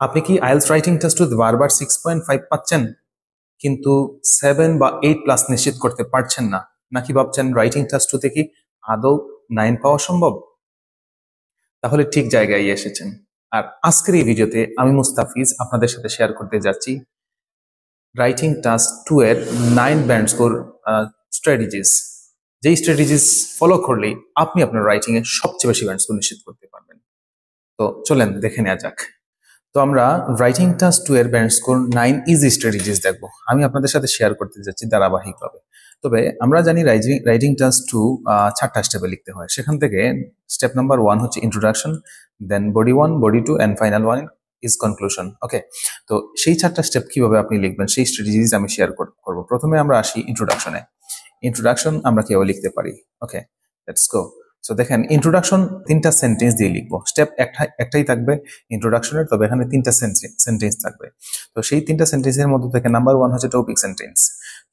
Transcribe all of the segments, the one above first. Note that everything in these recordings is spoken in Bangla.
আপনি কি আইএলটিএস রাইটিং টেস্টে বারবার 6.5 পাচ্ছেন কিন্তু 7 বা 8 প্লাস নিশ্চিত করতে পারছেন না, নাকি ভাবছেন রাইটিং টেস্ট কি আদৌ 9 পাওয়া সম্ভব? তাহলে ঠিক জায়গায় এসেছেন। আর আজকের এই ভিডিওতে আমি মুস্তাফিজ আপনাদের সাথে শেয়ার করতে যাচ্ছি রাইটিং টাস্ক 2 এর 9 ব্যান্ড স্কোর স্ট্র্যাটেজিস, যেই স্ট্র্যাটেজিস ফলো করলেই আপনি আপনার রাইটিং এ সবচেয়ে বেশি ব্যান্ড স্কোর নিশ্চিত করতে পারবেন। তো চলেন দেখে নেওয়া যাক। তো আমরা রাইটিং টাস্ক 2 এর ব্যান্ড স্কোর 9 ইজি স্ট্র্যাটেজিস দেখবো, আমি আপনাদের সাথে শেয়ার করতে যাচ্ছি ধারাবাহিকভাবে। তবে আমরা জানি রাইটিং টাস্ক 2 4টা স্টেপে লিখতে হয়। সেখান থেকে স্টেপ নাম্বার 1 হচ্ছে introduction, then body 1, body 2 and final 1 is conclusion. Okay, তো সেই 4টা স্টেপ কিভাবে আপনি লিখবেন সেই স্ট্র্যাটেজিস আমি শেয়ার করব। প্রথমে আমরা আসি ইন্ট্রোডাকশনে। ইন্ট্রোডাকশন আমরা কিভাবে লিখতে পারি? ওকে, লেটস গো। সো দেখেন, ইন্ট্রোডাকশন 3টা সেন্টেন্স দিয়ে লিখবো। স্টেপ একটাই থাকবে ইন্ট্রোডাকশনের, তবে এখানে 3টা সেন্টেন্স থাকবে। তো সেই 3টা সেন্টেন্সের মধ্যে থেকে নাম্বার 1 হচ্ছে টপিক সেন্টেন্স।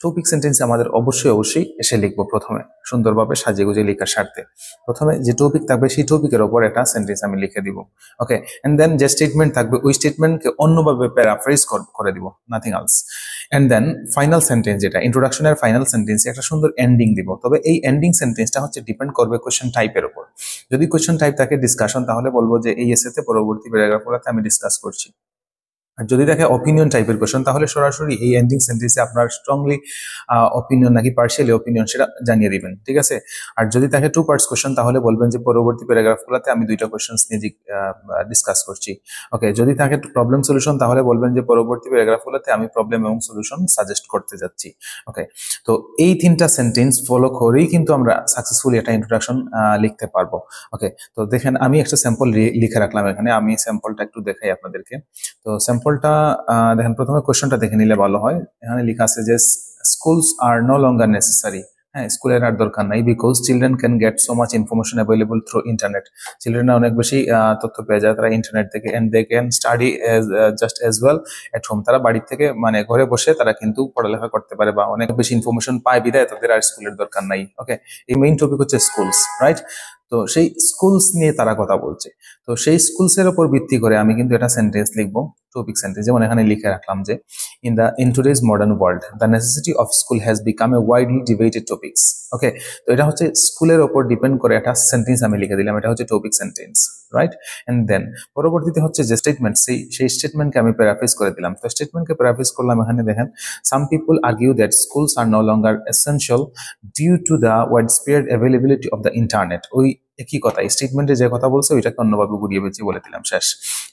টপিক সেন্টেন্স আমাদের অবশ্যই এসে লিখবো প্রথমে, সুন্দরভাবে সাজিয়ে গুজিয়ে লেখার স্বার্থে। প্রথমে যে টপিক থাকবে সেই টপিকের ওপর একটা সেন্টেন্স আমি লিখে দিব। ওকে, এন্ড দেন যে স্টেটমেন্ট থাকবে ওই স্টেটমেন্টকে অন্যভাবে প্যারাফ্রেজ করে দিব, nothing else. And then final sentence, যেটা ইন্ট্রোডাকশনের ফাইনাল সেন্টেন্সে একটা সুন্দর এন্ডিং দিব। তবে এই এন্ডিং সেন্টেন্সটা হচ্ছে ডিপেন্ড করবে কোয়েশ্চেন টাইপের উপর। যদি কোয়েশ্চেন টাইপ থাকে ডিসকাশন, তাহলে বলবো যে এই এসেতে পরবর্তী প্যারাগ্রাফগুলোতে আমি ডিসকাস করছি। আর যদি দেখে অপিনিয়ন টাইপের কোয়েশ্চেন, তাহলে সরাসরি এই এন্ডিং সেন্টেন্সে আপনার স্ট্রংলি অপিনিয়ন নাকি পার্শিয়ালি অপিনিয়ন সেটা জানিয়ে দিবেন, ঠিক আছে? আর যদি দেখে 2 পার্টস কোয়েশ্চেন, তাহলে বলবেন যে পরবর্তী প্যারাগ্রাফগুলোতে আমি 2টা কোয়েশ্চেন্স নিয়ে ডিসকাস করছি। ওকে, যদি থাকে প্রবলেম সলিউশন, তাহলে বলবেন যে পরবর্তী প্যারাগ্রাফগুলোতে আমি প্রবলেম এবং সলিউশন সাজেস্ট করতে যাচ্ছি। ওকে, তো এই 3টা সেন্টেন্স ফলো করেই কিন্তু আমরা সাকসেসফুলি একটা ইন্ট্রোডাকশন লিখতে পারবো। ওকে, তো দেখেন আমি একটা স্যাম্পল লিখে রাখলাম এখানে, আমি স্যাম্পলটা একটু দেখাই আপনাদেরকে। তো স্যাম্পলটা দেখেন, প্রথমে কোয়েশ্চনটা দেখে নিলে ভালো হয়। এখানে লেখা আছে যে schools are no longer necessary. হ্যাঁ, স্কুলের আর দরকার নাই, because children can get so much information available through internet. চিলড্রেনরা অনেক বেশি তথ্য পেয়ে যায় তারা ইন্টারনেট থেকে, and they can study just as well at home. তারা বাড়ির থেকে মানে ঘরে বসে তারা কিন্তু পড়ালেখা করতে পারে বা অনেক বেশি ইনফরমেশন পায়, বিদায় তাদের আর স্কুলের দরকার নাই। ওকে, এই মেইন টপিক হচ্ছে স্কুলস, রাইট? তো সেই স্কুলস নিয়ে তারা কথা বলছে। তো সেই স্কুলস এর উপর ভিত্তি করে আমি কিন্তু একটা সেন্টেন্স লিখবো, টপিক সেন্টেন্স। যেমন এখানে লিখে রাখলাম যে in today's modern world the necessity of school has become a widely debated topics. Okay, তো এটা হচ্ছে স্কুলের ওপর ডিপেন্ড করে একটা সেন্টেন্স আমি লিখে দিলাম, এটা হচ্ছে topic sentence, right? And then পরবর্তীতে হচ্ছে যে স্টেটমেন্ট, সেই স্টেটমেন্টকে আমি প্যারাফ্রেজ করে দিলাম। তো স্টেটমেন্টকে প্যারাফ্রেজ করলাম, এখানে দেখেন, some people argue that schools are no longer essential due to the widespread availability of the internet. ওই একই কথা, স্টেটমেন্টে যে কথা বলছে ওইটাকে অন্যভাবে ঘুরিয়ে পেঁচিয়ে বলে দিলাম, শেষ।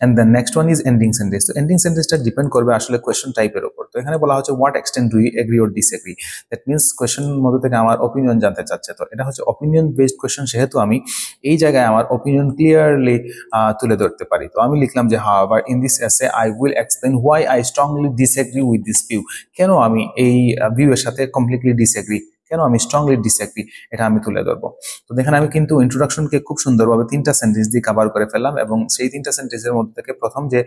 And then next one is ending sentence. তো এন্ডিং সেন্টেন্সটা ডিপেন্ড করবে আসলে কোয়েশ্চেন টাইপের উপর। তো এখানে বলা হচ্ছে what extent do you agree or disagree. That means কোয়েশ্চেনের মধ্যে থেকে আমার অপিনিয়ন জানতে চাচ্ছে। তো এটা হচ্ছে অপিনিয়ন বেসড কোয়েশ্চেন, সেহেতু আমি এই জায়গায় আমার অপিনিয়ন ক্লিয়ারলি তুলে ধরতে পারি। তো আমি লিখলাম যে হাওয়ার ইন দিস এসে I will explain why I strongly disagree with this view. কেন আমি এই ভিউ এর সাথে কমপ্লিটলি ডিসএগ্রি, কেন আমি স্ট্রংলি ডিসএগ্রি, এটা আমি তুলে ধরবো। তো দেখেন, আমি কিন্তু ইন্ট্রোডাকশনকে খুব সুন্দরভাবে 3টা সেন্টেন্স দিয়ে কভার করে ফেললাম, এবং সেই 3টা সেন্টেন্সের মধ্যে থেকে প্রথম যে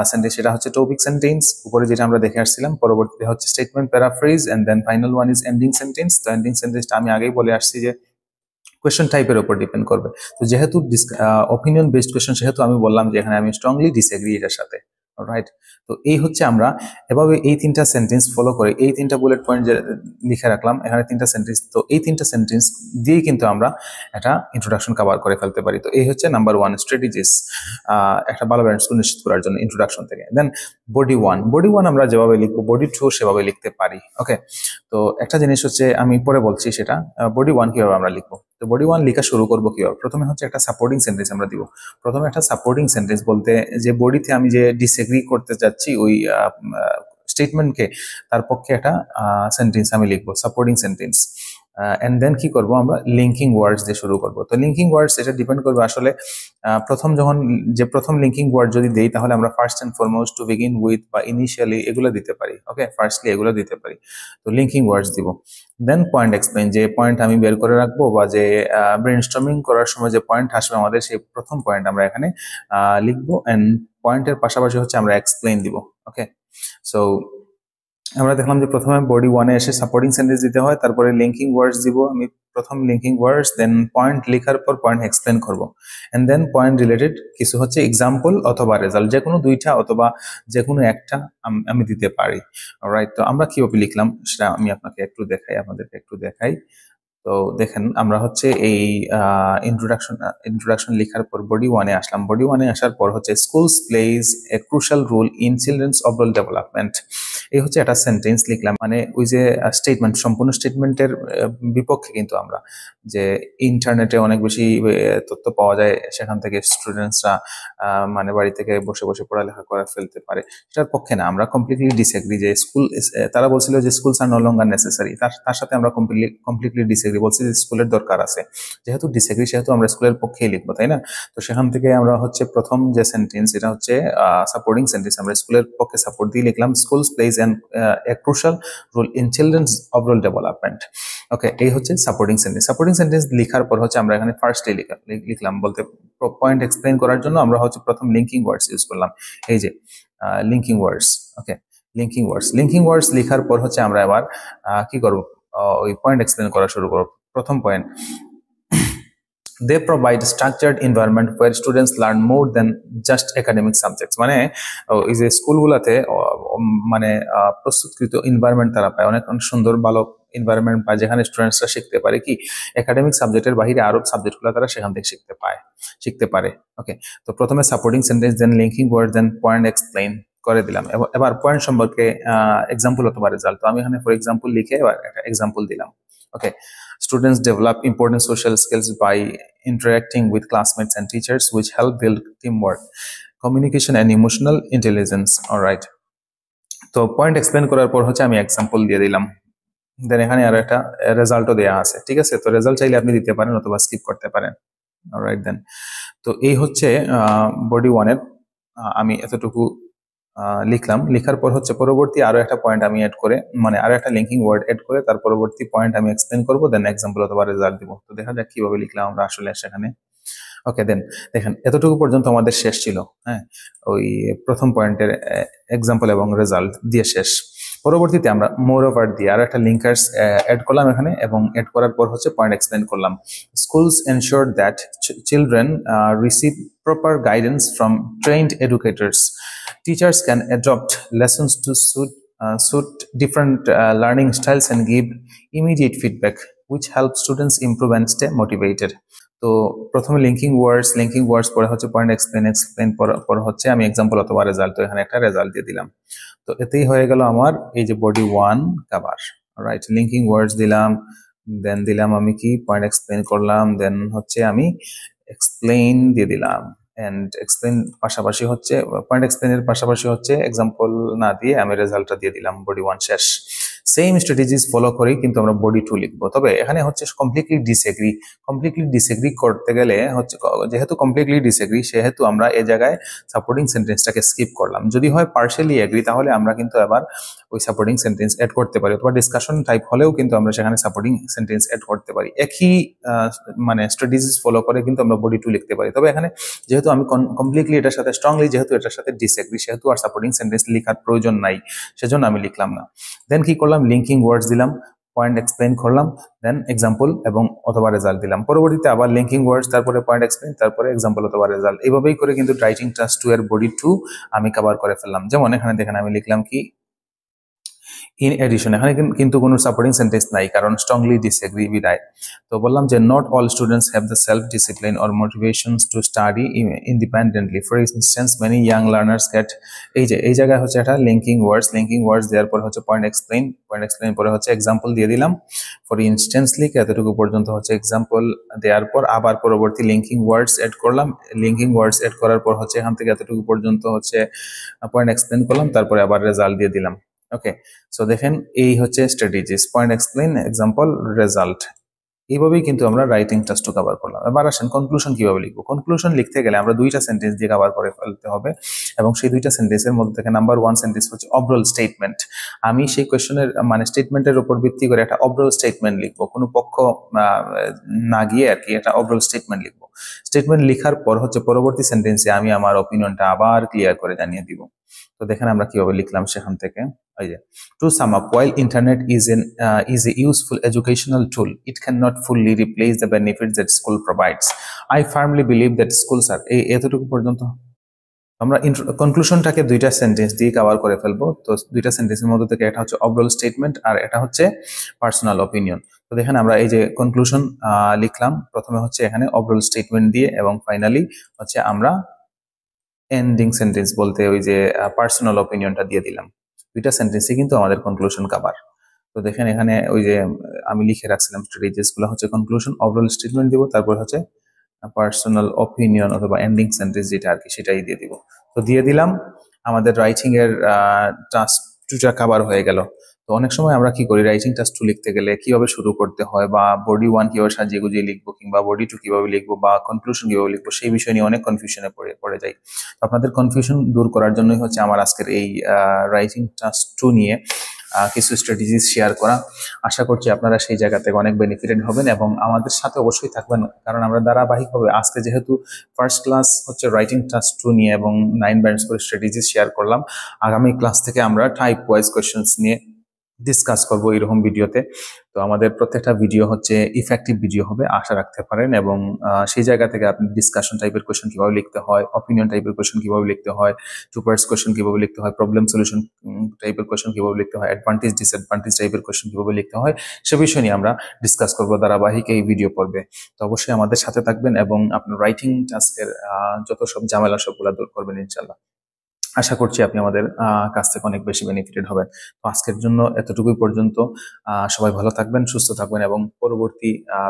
সেন্টেন্স সেটা হচ্ছে টপিক সেন্টেন্স, উপরে যেটা আমরা দেখে আসছিলাম। পরবর্তীতে হচ্ছে statement paraphrase, and then final one is ending sentence. তো এন্ডিং সেন্টেন্সটা আমি আগেই বলে আসছি যে কোয়েশ্চেন টাইপের উপর ডিপেন্ড করবে। তো যেহেতু অপিনিয়ন বেসড কোয়েশ্চেন, সেহেতু আমি বললাম যে এখানে আমি স্ট্রংলি ডিসএগ্রি এটার সাথে, রাইট? তো এই হচ্ছে আমরা এভাবে এই 3টা সেন্টেন্স ফলো করে এই 3টা বুলেট পয়েন্ট যে লিখে রাখলাম এখানে 3টা সেন্টেন্স, তো এই 3টা সেন্টেন্স দিয়েই কিন্তু আমরা একটা ইন্ট্রোডাকশন কভার করে ফেলতে পারি। তো এই হচ্ছে নাম্বার 1 স্ট্র্যাটেজিস একটা ভালো ব্যান্ড স্কোর নিশ্চিত করার জন্য ইন্ট্রোডাকশন থেকে। দেন বডি 1 আমরা যেভাবে লিখবো, বডি 2 সেভাবে লিখতে পারি। ওকে, তো একটা জিনিস হচ্ছে আমি পরে বলছি, সেটা বডি 1 কিভাবে আমরা লিখবো। তো বডি 1 লেখা শুরু করবো কিভাবে? প্রথমে হচ্ছে একটা সাপোর্টিং সেন্টেন্স আমরা দিব। প্রথমে একটা সাপোর্টিং সেন্টেন্স বলতে যে বডিতে আমি যে ডিসএগ্রি করতে যাচ্ছি ওই স্টেটমেন্টকে, তার পক্ষে একটা সেন্টেন্স আমি লিখবো, সাপোর্টিং সেন্টেন্স। এন্ড দেন কি করব, আমরা লিঙ্কিং ওয়ার্ডস দিয়ে শুরু করব। তো লিঙ্কিং ওয়ার্ডস এটা ডিপেন্ড করবে আসলে প্রথম লিঙ্কিং ওয়ার্ড যদি দেই, তাহলে আমরা first and foremost, to begin with বা ইনিশিয়ালি এগুলো দিতে পারি। ওকে, ফার্স্টলি এগুলো দিতে পারি। তো লিঙ্কিং ওয়ার্ডস দিব। দেন পয়েন্ট এক্সপ্লেইন, যে পয়েন্ট আমি বের করে রাখবো বা যে ব্রেনস্টর্মিং করার সময় যে পয়েন্ট আসবে আমাদের, সেই প্রথম পয়েন্ট আমরা এখানে লিখবো। এন্ড পয়েন্টের পাশাপাশি হচ্ছে আমরা এক্সপ্লেইন দিব। ওকে, সো আমরা দেখলাম যে প্রথমে বডি ওয়ানে এসে সাপোর্টিং সেন্টেন্স দিতে হয়, তারপরে লিঙ্কিং ওয়ার্ডস দিব। আমি প্রথম লিঙ্কিং ওয়ার্ডস, দেন পয়েন্ট লেখার পর পয়েন্ট এক্সপ্লেন করব, এন্ড দেন পয়েন্ট রিলেটেড কিছু হচ্ছে এক্সাম্পল অথবা রেজাল্ট, যে কোনো দুইটা অথবা যে কোনো একটা আমি দিতে পারি। অলরাইট, তো আমরা কিভাবে লিখলাম সেটা আমি আপনাকে একটু দেখাই, আপনাদেরকে একটু দেখাই। তো দেখেন আমরা হচ্ছে এই ইন্ট্রোডাকশন লেখার পর বডি ওয়ানে আসলাম। বডি ওয়ানে আসার পর হচ্ছে schools plays a crucial role in children's overall development. এই হচ্ছে একটা সেন্টেন্স লিখলাম, মানে ওই যে স্টেটমেন্ট, সম্পূর্ণ স্টেটমেন্টের বিপক্ষে কিন্তু আমরা, যে ইন্টারনেটে অনেক বেশি তথ্য পাওয়া যায়, সেখান থেকে স্টুডেন্টসরা মানে বাড়ি থেকে বসে বসে পড়ালেখা করে ফেলতে পারে, সেটার পক্ষে না। আমরা কমপ্লিটলি ডিসএগ্রি যে তারা বলছিল যে schools are no longer necessary, তার সাথে আমরা কমপ্লিটলি ডিসএগ্রি, বলছি যে স্কুলের দরকার আছে। যেহেতু ডিসএগ্রি সেহেতু আমরা স্কুলের পক্ষেই লিখবো, তাই না? তো সেখান থেকে আমরা হচ্ছে প্রথম যে সেন্টেন্স, এটা হচ্ছে সাপোর্টিং সেন্টেন্স, আমরা স্কুলের পক্ষে সাপোর্ট দিয়ে লিখলাম schools plays a crucial role in children's overall development. Okay, এই হচ্ছে সাপোর্টিং সেন্টেন্স। সাপোর্টিং সেন্টেন্স লেখার পর হচ্ছে আমরা এখানে ফার্স্টে লিখলাম, বলতে পয়েন্ট এক্সপ্লেইন করার জন্য আমরা হচ্ছে প্রথম লিঙ্কিং ওয়ার্ডস ইউজ করলাম, এই যে লিঙ্কিং ওয়ার্ডস। ওকে, লিঙ্কিং ওয়ার্ডস লেখার পর হচ্ছে আমরা এবার কি করব, ওই পয়েন্ট এক্সপ্লেন করা শুরু করব। প্রথম point, they provide structured environment where students learn more than just academic subjects। মানে এই যে স্কুলগুলোতে মানে প্রস্তুতকৃত এনভায়রনমেন্ট তারা পায়, অনেক সুন্দর ভালো এনভায়রনমেন্ট পায়, যেখানে স্টুডেন্টসরা শিখতে পারে কি একাডেমিক সাবজেক্টের বাইরে আরো সাবজেক্টগুলো তারা সেখান থেকে শিখতে পারে। ওকে, তো প্রথমে সাপোর্টিং সেন্টেন্স, দেন লিঙ্কিং ওয়ার্ড, দেন পয়েন্ট এক্সপ্লেইন করে দিলাম। এবার পয়েন্ট সম্পর্কে এক্সাম্পল অথবা রেজাল্ট। তো আমি এখানে ফর এক্সাম্পল লিখে এবার একটা এক্সাম্পল দিলাম। ওকে, students develop important social skills by interacting with classmates and teachers, which help build teamwork, communication and emotional intelligence. All right, তো পয়েন্ট এক্সপ্লেন করার পর হচ্ছে আমি এক্সাম্পল দিয়ে দিলাম, দেন এখানে আর একটা রেজাল্টও দেওয়া আছে। ঠিক আছে, তো রেজাল্ট চাইলে আপনি দিতে পারেন অথবা স্কিপ করতে পারেন। অলরাইট দেন, তো এই হচ্ছে বডি ওয়ানের আমি এতটুকু লিখলাম। লেখার পর হচ্ছে পরবর্তী আরো একটা পয়েন্ট আমি এড করে, মানে আরো একটা লিঙ্কিং ওয়ার্ড এড করে তার পরবর্তী পয়েন্ট আমি এক্সপ্লেন করবো, দেন এক্সাম্পল অথবা রেজাল্ট দিব। তো দেখা যাক কিভাবে লিখলাম আমরা আসলে সেখানে। ওকে, দেন দেখেন এতটুকু পর্যন্ত আমাদের শেষ ছিল। হ্যাঁ, ওই প্রথম পয়েন্টের এক্সাম্পল এবং রেজাল্ট দিয়ে শেষ। পরবর্তীতে আমরা মোর ওভার দিয়ে আরো একটা লিঙ্কার্স অ্যাড করলাম এখানে, এবং অ্যাড করার পর হচ্ছে পয়েন্ট এক্সপ্লেন করলাম। Schools ensure that children receive proper guidance from trained educators. Teachers can adopt lessons to suit different learning styles and give immediate feedback, which helps students improve and stay motivated. তো প্রথমে লিঙ্কিং ওয়ার্ডস পরে হচ্ছে পয়েন্ট এক্সপ্লেন পর হচ্ছে আমি এক্সাম্পল অথবা রেজাল্ট, তো এখানে একটা রেজাল্ট দিয়ে দিলাম। তো এতেই হয়ে গেল আমার এই যে body one cover. Right, linking ওয়ার্ডস দিলাম, দেন দিলাম আমি কি পয়েন্ট এক্সপ্লেন করলাম, দেন হচ্ছে আমি এক্সপ্লেইন দিয়ে দিলাম, এন্ড এক্সপ্লেইন পাশাপাশি হচ্ছে পয়েন্ট এক্সপ্লেইনের পাশাপাশি হচ্ছে এক্সাম্পল না দিয়ে আমি রেজাল্টটা দিয়ে দিলাম। বডি ওয়ান শেষ। সেম স্ট্র্যাটেজিস ফলো করেই কিন্তু আমরা বডি টু লিখবো, তবে এখানে হচ্ছে কমপ্লিটলি ডিসএগ্রি করতে গেলে হচ্ছে, যেহেতু কমপ্লিটলি ডিসএগ্রি সেহেতু আমরা এই জায়গায় সাপোর্টিং সেন্টেন্সটাকে স্কিপ করলাম। যদি হয় পার্শিয়ালি এগ্রি, তাহলে আমরা কিন্তু এবার ওই সাপোর্টিং সেন্টেন্স এড করতে পারি, অথবা ডিসকাশন টাইপ হলেও কিন্তু আমরা সেখানে সাপোর্টিং সেন্টেন্স এড করতে পারি। একই মানে স্ট্র্যাটেজিস ফলো করে কিন্তু আমরা বডি টু লিখতে পারি। তবে এখানে যেহেতু আমি কমপ্লিটলি এটার সাথে স্ট্রংলি যেহেতু এটার সাথে ডিসএগ্রি, সেহেতু আর সাপোর্টিং সেন্টেন্স লেখার প্রয়োজন নাই, সেজন্য আমি লিখলাম না। দেন কি করলাম, লিঙ্কিং ওয়ার্ডস দিলাম, পয়েন্ট এক্সপ্লেন করলাম, দেন এক্সাম্পল এবং অথবা রেজাল্ট দিলাম। পরবর্তীতে আবার লিঙ্কিং ওয়ার্ডস, তারপরে পয়েন্ট এক্সপ্লেন, তারপরে এক্সাম্পল অথবা রেজাল্ট। এইভাবেই করে কিন্তু রাইটিং টাস্ক 2 এর বডি 2 আমি কভার করে ফেললাম। যেমন এখানে দেখেন আমি লিখলাম কি ইন এডিশন, এখানে কিন্তু কোনো সাপোর্টিং সেন্টেন্স নাই, কারণ স্ট্রংলি ডিসএগ্রি বিদায়। তো বললাম যে not all students have the self discipline or motivations to study independently. For instance many young learners get, এই জায়গায় হচ্ছে একটা লিঙ্কিং ওয়ার্ডস দেওয়ার পরে হচ্ছে পয়েন্ট এক্সপ্লেন পরে হচ্ছে এক্সাম্পল দিয়ে দিলাম। ফর ইনস্টেন্স লিখে এতটুকু পর্যন্ত হচ্ছে এক্সাম্পল দেওয়ার পর আবার পরবর্তী লিঙ্কিং ওয়ার্ডস এড করলাম। লিঙ্কিং ওয়ার্ডস এড করার পর হচ্ছে এখান থেকে এতটুকু পর্যন্ত হচ্ছে পয়েন্ট এক্সপ্লেন করলাম, তারপরে আবার রেজাল্ট দিয়ে দিলাম। ওকে, সো দেখেন এই হচ্ছে strategies, point explain, example, result. এইভাবেই কিন্তু আমরা রাইটিং টাস্ক কভার করলাম। এবার আসেন কনক্লুশন কিভাবে লিখবো। কনক্লুশন লিখতে গেলে আমরা দুইটা সেন্টেন্স দিয়ে কভার করে ফেলতে হবে, এবং সেই দুইটা সেন্টেন্সের মধ্যে থেকে নাম্বার 1 সেন্টেন্স হচ্ছে ওভারঅল স্টেটমেন্ট। আমি সেই কোয়েশ্চেনের মানে স্টেটমেন্টের উপর ভিত্তি করে একটা ওভারঅল স্টেটমেন্ট লিখবো, কোনো পক্ষ না গিয়ে আর কি, একটা ওভারঅল স্টেটমেন্ট লিখবো। স্টেটমেন্ট লেখার পর হচ্ছে পরবর্তী সেন্টেন্সে আমি আমার অপিনিয়নটা আবার ক্লিয়ার করে জানিয়ে দিব। তো দেখেন আমরা কিভাবে লিখলাম সেখান থেকে। ওই যে to sum up, while internet is a useful educational tool, it cannot fully replace the benefits that school provides. I firmly believe that schools are এতটুকু পর্যন্ত আমরা কনক্লুশনটাকে দুইটা সেন্টেন্স দিয়ে কভার করে ফেলবো। তো দুইটা সেন্টেন্সের মধ্যে থেকে একটা হচ্ছে ওভারঅল স্টেটমেন্ট আর এটা হচ্ছে পার্সোনাল অপিনিয়ন। তো দেখেন আমরা এই যে কনক্লুশন লিখলাম, প্রথমে হচ্ছে এখানে ওভারঅল স্টেটমেন্ট দিয়ে এবং ফাইনালি হচ্ছে আমরা এন্ডিং সেন্টেন্স বলতে ওই যে পার্সোনাল অপিনিয়নটা দিয়ে দিলাম। দুইটা সেন্টেন্সে কিন্তু আমাদের কনক্লুশন কভার। তো দেখেন এখানে ওই যে আমি লিখে রাখছিলাম স্ট্র্যাটেজিস গুলো হচ্ছে কনক্লুশন, ওভারঅল স্টেটমেন্ট দিব, তারপর হচ্ছে পার্সোনাল অপিনিয়ন অথবা এন্ডিং সেন্টেন্স যেটা আর কি সেটাই দিয়ে দিব। তো দিয়ে দিলাম, আমাদের রাইটিং এর টাস্ক টুটা কভার হয়ে গেল। তো অনেক সময় আমরা কি করি, রাইটিং টাস্ক টু লিখতে গেলে কিভাবে শুরু করতে হয় বা বডি ওয়ান কিভাবে সাজিয়ে গুজিয়ে লিখবো কিংবা বডি টু কিভাবে লিখবো বা কনক্লুশন কিভাবে লিখবো সেই বিষয় নিয়ে অনেক কনফিউশনে পড়ে যাই। তো আপনাদের কনফিউশন দূর করার জন্যই হচ্ছে আমার আজকের এই রাইটিং টাস্ক টু নিয়ে কিছু স্ট্র্যাটেজিস শেয়ার করা। আশা করছি আপনারা সেই জায়গা থেকে অনেক বেনিফিটেড হবেন এবং আমাদের সাথে অবশ্যই থাকবেন, কারণ আমরা ধারাবাহিকভাবে আজকে যেহেতু ফার্স্ট ক্লাস হচ্ছে রাইটিং টাস্ক টু নিয়ে এবং 9 ব্যান্ডস করে স্ট্র্যাটেজিস শেয়ার করলাম, আগামী ক্লাস থেকে আমরা টাইপ ওয়াইজ কোয়েশ্চেন্স নিয়ে ডিসকাস করবো এরকম ভিডিওতে। তো আমাদের প্রত্যেকটা ভিডিও হচ্ছে ইফেক্টিভ ভিডিও হবে আশা রাখতে পারেন এবং সেই জায়গা থেকে আপনি ডিসকাশন টাইপের কোয়েশ্চেন কিভাবে লিখতে হয়, অপিনিয়ন টাইপের কোয়েশ্চেন কিভাবে লিখতে হয়, টু পার্টস কোয়েশ্চেন কিভাবে লিখতে হয়, প্রবলেম সলিউশন টাইপের কোয়েশ্চেন কিভাবে লিখতে হয়, অ্যাডভান্টেজ ডিসঅ্যাডভান্টেজ টাইপের কোয়েশ্চেন কিভাবে লিখতে হয় সে বিষয় নিয়ে আমরা ডিসকাস করবো ধারাবাহিক এই ভিডিও পর্বে। তো অবশ্যই আমাদের সাথে থাকবেন এবং আপনার রাইটিং টাস্কের যত সব ঝামেলা সবগুলা দূর করবেন ইনশাল্লাহ। আশা করছি আপনি আমাদের কাছ থেকে অনেক বেশি বেনিফিটেড হবেন। তো আজকের জন্য এতটুকুই পর্যন্ত। সবাই ভালো থাকবেন, সুস্থ থাকবেন এবং পরবর্তী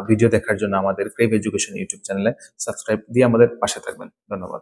ভিডিও দেখার জন্য আমাদের ক্রেভ এডুকেশন ইউটিউব চ্যানেলে সাবস্ক্রাইব দিয়ে আমাদের পাশে থাকবেন। ধন্যবাদ।